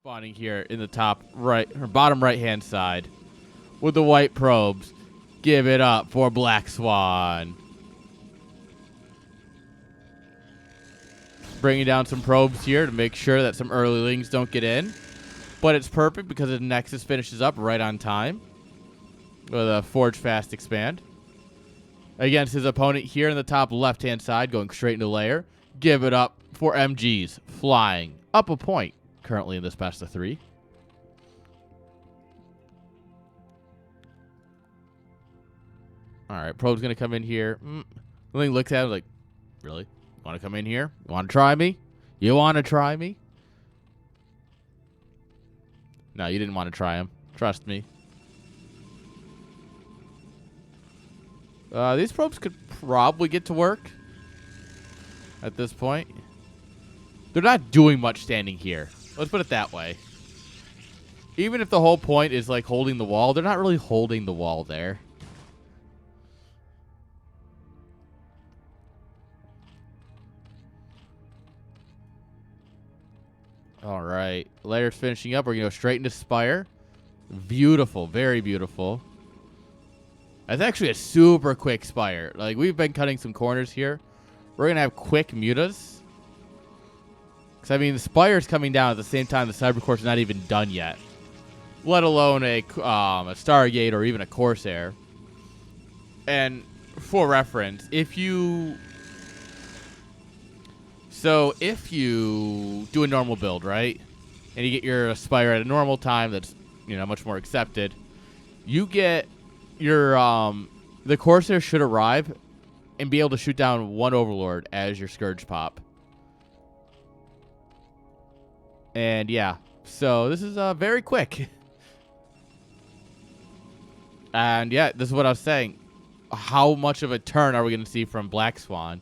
Spawning here in the top right or bottom right hand side with the white probes. Give it up for BlackSwan. Bringing down some probes here to make sure that some earlylings don't get in. But it's perfect because the Nexus finishes up right on time with a Forge Fast Expand. Against his opponent here in the top left-hand side, going straight into layer. Give it up for MGs, flying up a point currently in this best of 3. All right, probe's going to come in here. Link looks at him like, really? You want to come in here? You want to try me? You want to try me? No, you didn't want to try him. Trust me. These probes could probably get to work at this point. They're not doing much standing here. Let's put it that way. Even if the whole point is like holding the wall, they're not really holding the wall there. All right. Layer's finishing up. We're going to go straight into Spire. Beautiful. Very beautiful. That's actually a super quick Spire. Like, we've been cutting some corners here. We're going to have quick mutas. Because, I mean, the Spire's coming down at the same time the Cybercore's not even done yet. Let alone a Stargate or even a Corsair. And for reference, if you do a normal build, right? And you get your Spire at a normal time that's, you know, much more accepted. You get your, the Corsair should arrive and be able to shoot down one Overlord as your Scourge pop. And yeah, so this is very quick. And yeah, this is what I was saying. How much of a turn are we going to see from BlackSwan?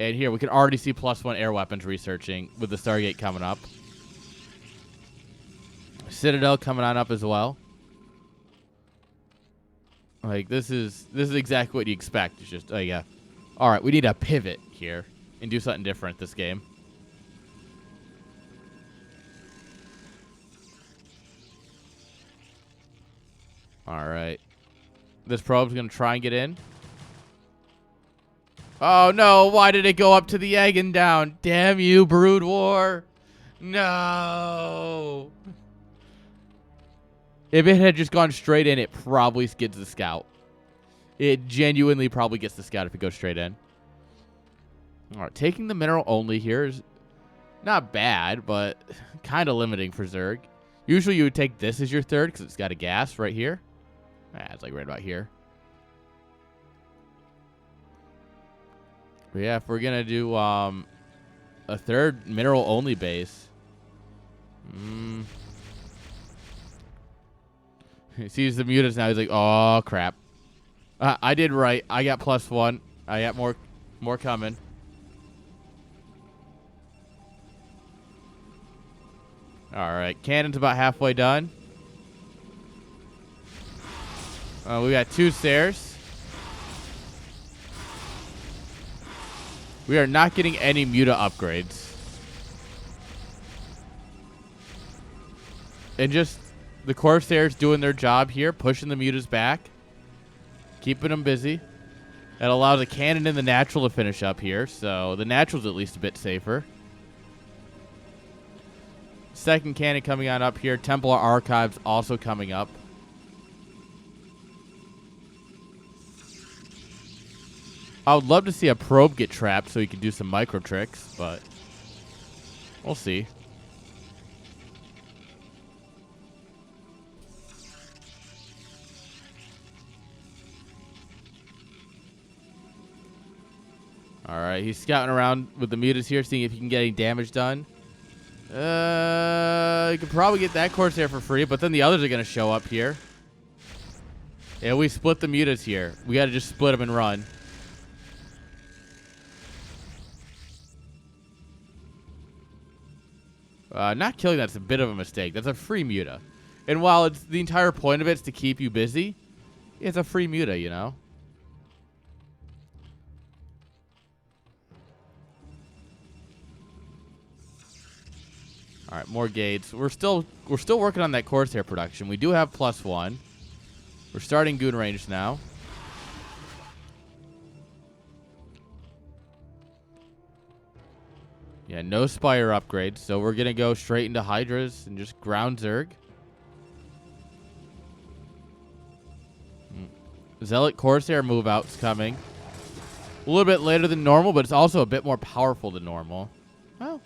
And here, we can already see +1 air weapons researching with the Stargate coming up. Citadel coming on up as well. Like, this is exactly what you expect. It's just, oh yeah. All right, we need a pivot here and do something different this game. All right. This probe's going to try and get in. Oh, no. Why did it go up to the egg and down? Damn you, Brood War. No. If it had just gone straight in, it probably skids the scout. It genuinely probably gets the scout if it goes straight in. All right. Taking the mineral only here is not bad, but kind of limiting for Zerg. Usually you would take this as your third because it's got a gas right here. It's like right about here. But yeah, if we're going to do a third mineral-only base. He sees the mutas now. He's like, oh, crap. I did right. I got +1. I got more coming. All right. Cannon's about halfway done. We got 2 stairs. We are not getting any muta upgrades. And just the Corsairs doing their job here, pushing the mutas back, keeping them busy. That allows a cannon and the natural to finish up here, so the natural's at least a bit safer. Second cannon coming on up here. Templar Archives also coming up. I would love to see a probe get trapped so he can do some micro tricks, but we'll see. All right, he's scouting around with the mutas here, seeing if he can get any damage done. You could probably get that Corsair for free, but then the others are going to show up here. Yeah, we split the mutas here. We got to just split them and run. Not killing that's a bit of a mistake. That's a free muta. And while it's the entire point of it is to keep you busy, it's a free muta, you know? All right, more gates. We're still working on that Corsair production. We do have +1. We're starting goon range now. Yeah, no Spire upgrades, so we're gonna go straight into Hydras and just ground Zerg. Zealot Corsair move out's coming. A little bit later than normal, but it's also a bit more powerful than normal. Well,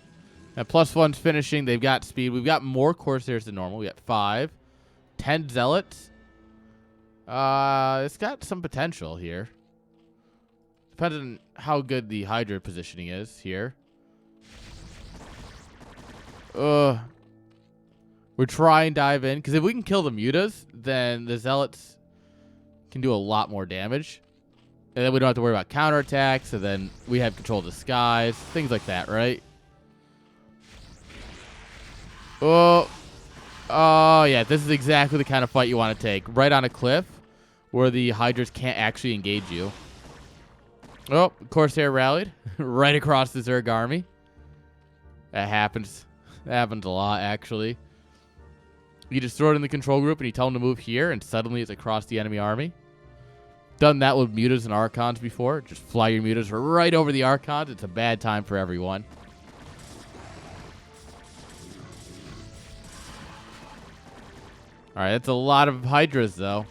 and +1's finishing. They've got speed. We've got more Corsairs than normal. We got 5. 10 Zealots. It's got some potential here. Depends on how good the Hydra positioning is here. We're trying to dive in, because if we can kill the mutas, then the Zealots can do a lot more damage. And then we don't have to worry about counterattacks, and then we have control of the skies, things like that, right? Oh, yeah, this is exactly the kind of fight you want to take. Right on a cliff where the Hydras can't actually engage you. Oh, Corsair rallied right across the Zerg army. That happens. That happens a lot, actually. You just throw it in the control group and you tell them to move here, and suddenly it's across the enemy army. Done that with mutas and archons before. Just fly your mutas right over the archons. It's a bad time for everyone. All right, that's a lot of Hydras, though.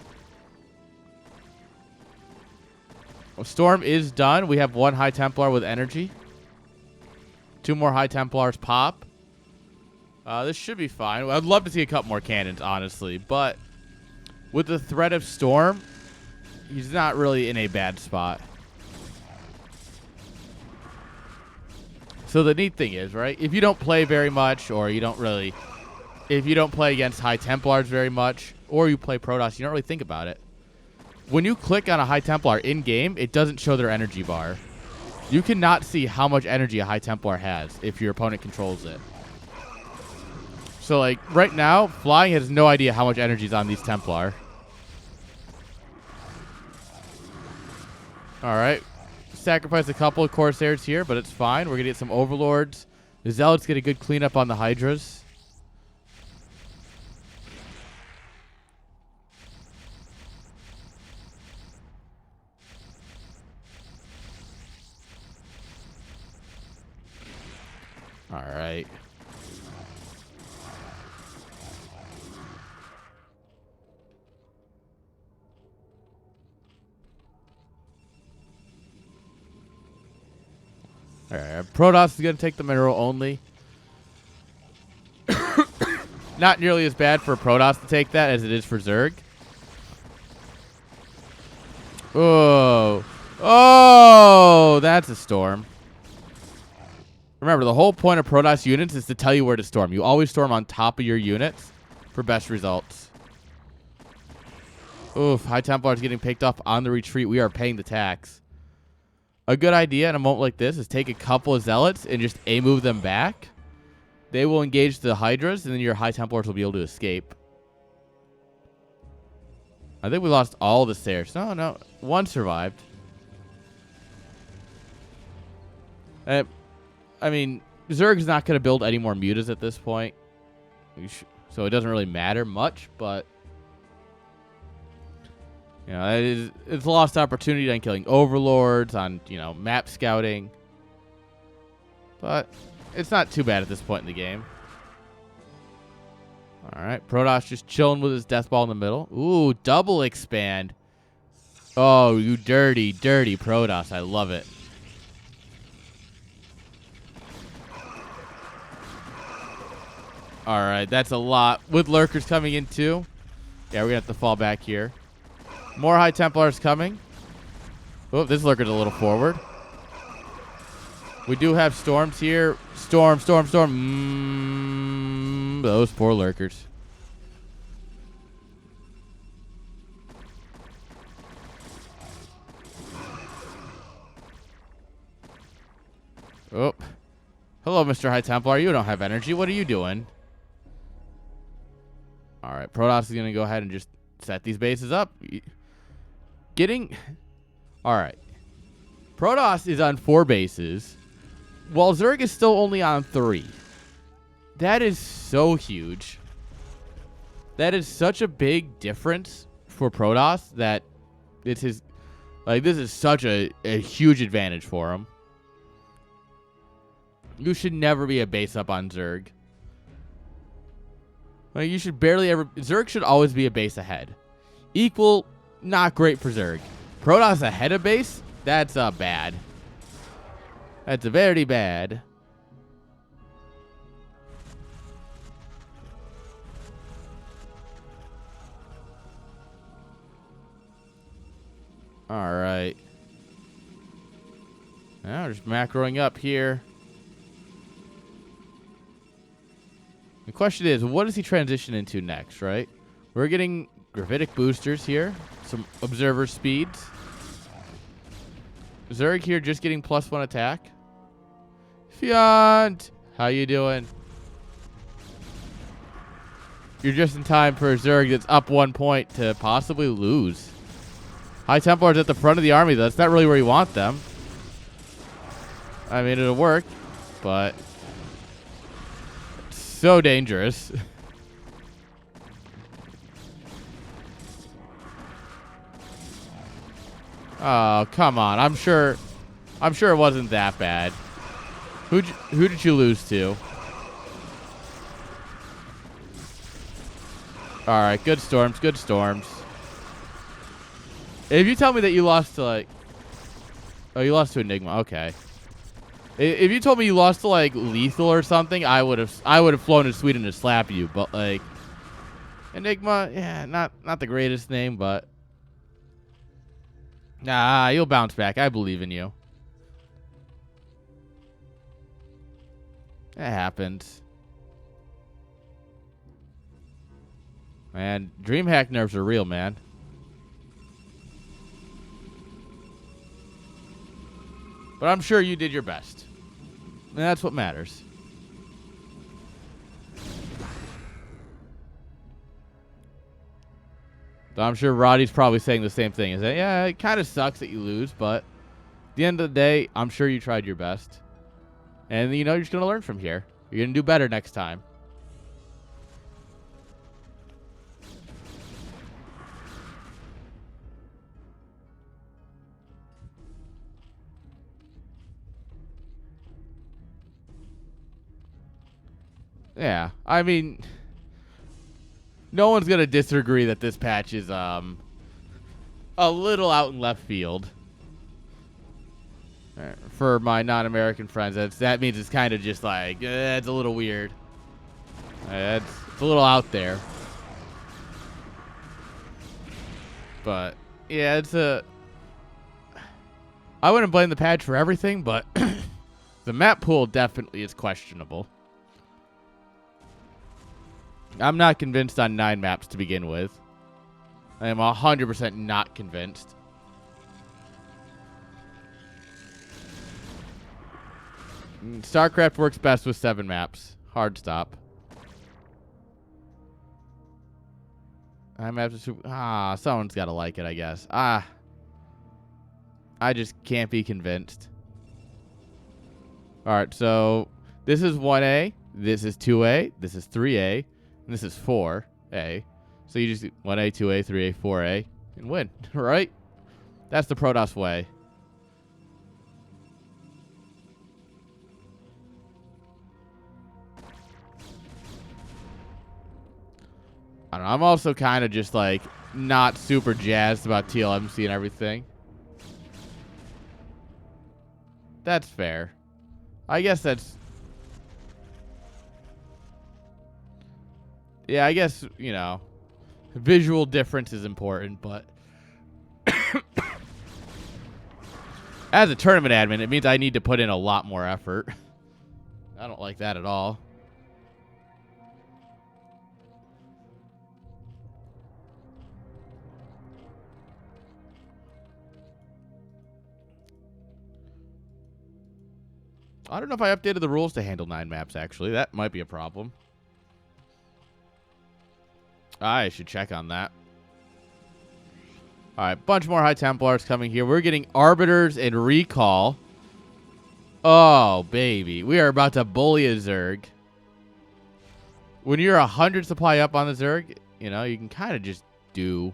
Well, Storm is done. We have 1 High Templar with energy. 2 more High Templars pop. This should be fine. I'd love to see a couple more cannons, honestly. But with the threat of Storm, he's not really in a bad spot. So the neat thing is, right, if you don't play very much, or you don't really... If you don't play against High Templars very much, or you play PROTOSS, you don't really think about it. When you click on a High Templar in-game, it doesn't show their energy bar. You cannot see how much energy a High Templar has if your opponent controls it. So, like, right now, Flying has no idea how much energy is on these Templar. Alright. Sacrifice a couple of Corsairs here, but it's fine. We're going to get some Overlords. The Zealots get a good cleanup on the Hydras. Alright. Alright, PROTOSS is going to take the mineral only. Not nearly as bad for PROTOSS to take that as it is for Zerg. Oh. Oh, that's a storm. Remember, the whole point of PROTOSS units is to tell you where to storm. You always storm on top of your units for best results. Oof, High Templar is getting picked up on the retreat. We are paying the tax. A good idea in a moment like this is take a couple of Zealots and just A-move them back. They will engage the Hydras, and then your High Templars will be able to escape. I think we lost all the stairs. No. 1 survived. I mean, Zerg's not going to build any more mutas at this point. So it doesn't really matter much, but... You know, it's a lost opportunity on killing Overlords, on, you know, map scouting. But it's not too bad at this point in the game. Alright, PROTOSS just chilling with his death ball in the middle. Ooh, double expand. Oh, you dirty, dirty PROTOSS. I love it. Alright, that's a lot. With lurkers coming in too. Yeah, we're going to have to fall back here. More High Templars coming. Oh, this lurker's a little forward. We do have storms here. Storm. Those poor lurkers. Oh. Hello, Mr. High Templar. You don't have energy. What are you doing? All right, PROTOSS is going to go ahead and just set these bases up. All right. PROTOSS is on 4 bases, while Zerg is still only on 3. That is so huge. That is such a big difference for PROTOSS that it's his... Like, this is such a huge advantage for him. You should never be a base up on Zerg. Like, you should barely ever... Zerg should always be a base ahead. Equal, not great for Zerg. PROTOSS ahead of base? That's bad. That's very bad. Alright. Now just macroing up here. The question is, what does he transition into next, right? We're getting gravitic boosters here. Some observer speeds. Zerg here just getting +1 attack. Fiant! How you doing? You're just in time for a Zerg that's up 1 point to possibly lose. High Templars at the front of the army, though. That's not really where you want them. I mean, it'll work, but... It's so dangerous. Oh, come on. I'm sure it wasn't that bad. Who did you lose to? Alright, good storms, good storms. If you tell me that you lost to, like... Oh, you lost to Enigma. Okay. If you told me you lost to, like, Lethal or something, I would have flown to Sweden to slap you. But, like... Enigma, yeah, not the greatest name, but... Nah, you'll bounce back. I believe in you. It happens. Man, DreamHack nerves are real, man. But I'm sure you did your best. And that's what matters. So I'm sure Roddy's probably saying the same thing. Is that, yeah, it kind of sucks that you lose, but at the end of the day, I'm sure you tried your best. And, you know, you're just going to learn from here. You're going to do better next time. Yeah, I mean, no one's going to disagree that this patch is a little out in left field. For my non-American friends, that means it's kind of just like, it's a little weird. It's a little out there. But, yeah, I wouldn't blame the patch for everything, but the map pool definitely is questionable. I'm not convinced on 9 maps to begin with. I am 100% not convinced. StarCraft works best with 7 maps. Hard stop. Someone's got to like it, I guess. I just can't be convinced. Alright, so this is 1A, this is 2A, this is 3A, and this is 4A. So you just do 1A, 2A, 3A, 4A, and win, right? That's the PROTOSS way. I don't know, I'm also kind of just like not super jazzed about TLMC and everything. That's fair. I guess that's... Yeah, I guess, you know, visual difference is important, but... As a tournament admin, it means I need to put in a lot more effort. I don't like that at all. I don't know if I updated the rules to handle 9 maps, actually. That might be a problem. I should check on that. Alright, bunch more High Templars coming here. We're getting Arbiters and Recall. Oh, baby. We are about to bully a Zerg. When you're 100 supply up on the Zerg, you know, you can kind of just do.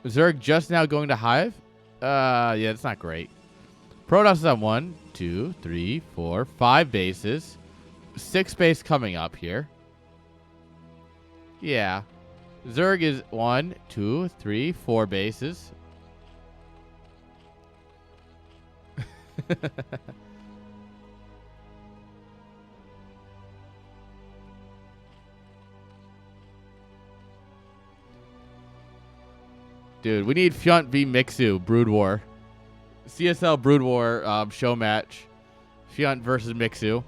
Zerg just now going to Hive? Yeah, that's not great. PROTOSS is on 1, 2, 3, 4, 5 bases. 6 base coming up here. Yeah. Zerg is 1, 2, 3, 4 bases. Dude, we need Fiant v Mixu, Brood War. CSL Brood War show match. Fiant versus Mixu.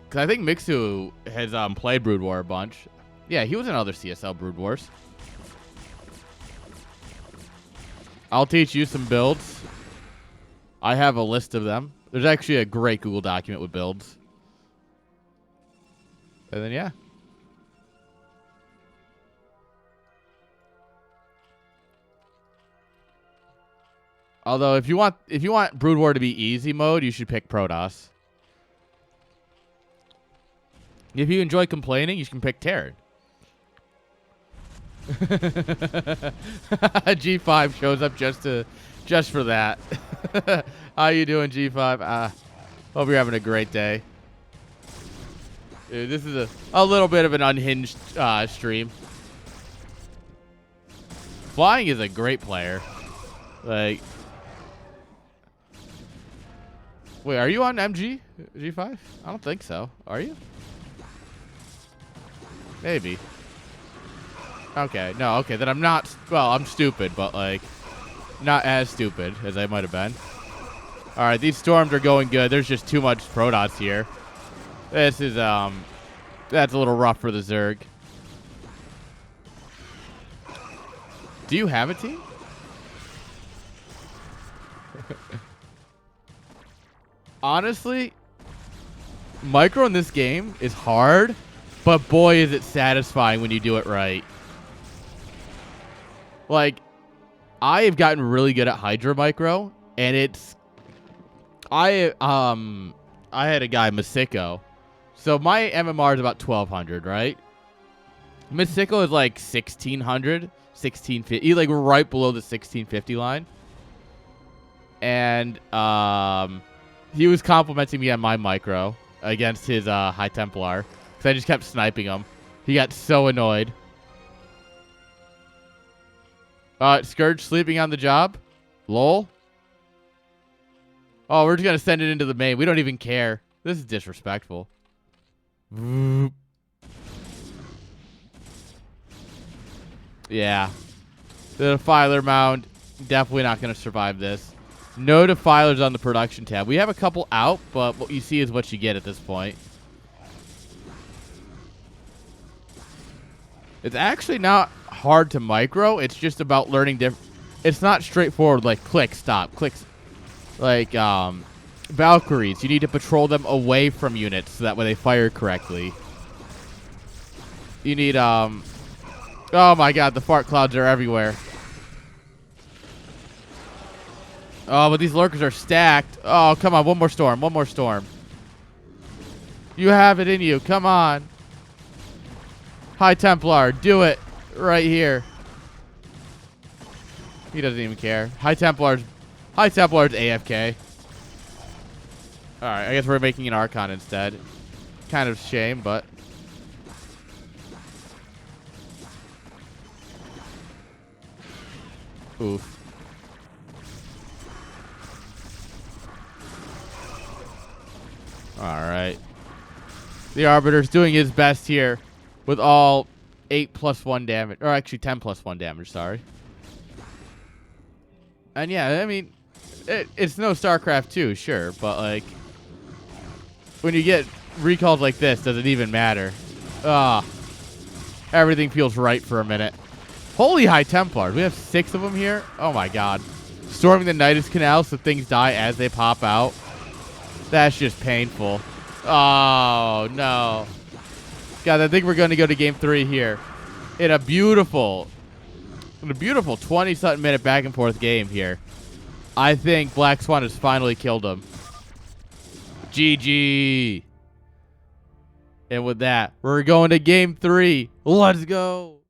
Because I think Mixu has played Brood War a bunch. Yeah, he was in other CSL Brood Wars. I'll teach you some builds. I have a list of them. There's actually a great Google document with builds. And then, yeah. Although, if you want Brood War to be easy mode, you should pick PROTOSS. If you enjoy complaining, you can pick Terran. G5 shows up just for that. How you doing, G5? Hope you're having a great day. Dude, this is a little bit of an unhinged stream. Flying is a great player. Like, wait, are you on MG? G5? I don't think so. Are you? Maybe. Okay, no, okay, then I'm not, well, I'm stupid, but, like, not as stupid as I might have been. Alright, these storms are going good. There's just too much PROTOSS here. This is, that's a little rough for the Zerg. Do you have a team? Honestly, micro in this game is hard, but boy is it satisfying when you do it right. Like, I have gotten really good at Hydra micro, and it's I had a guy, Masiko. So my MMR is about 1200, right? Masiko is like 1600, 1650, like right below the 1650 line. And he was complimenting me on my micro against his High Templar. Because I just kept sniping him. He got so annoyed. Scourge sleeping on the job? Lol. Oh, we're just going to send it into the main. We don't even care. This is disrespectful. Yeah. The Defiler mound. Definitely not going to survive this. No Defilers on the production tab. We have a couple out, but what you see is what you get at this point. It's actually not hard to micro. It's just about learning different. It's not straightforward like click, stop, clicks. Like Valkyries, you need to patrol them away from units so that way they fire correctly. You need oh my god, the fart clouds are everywhere. Oh, but these lurkers are stacked. Oh, come on, one more storm, one more storm. You have it in you. Come on. High Templar, do it right here. He doesn't even care. High Templar's AFK. Alright, I guess we're making an Archon instead. Kind of shame, but... Oof. Alright. The Arbiter's doing his best here with all 8+1 damage. Or actually 10+1 damage, sorry. And yeah, I mean, it's no StarCraft 2, sure, but like, when you get recalls like this, does it even matter? Everything feels right for a minute. Holy High Templars. We have 6 of them here. Oh my god. Storming the Nidus Canal so things die as they pop out. That's just painful. Oh, no. God, I think we're going to go to game 3 here. In a beautiful 20-something minute back and forth game here. I think BlackSwan has finally killed him. GG. And with that, we're going to game 3. Let's go.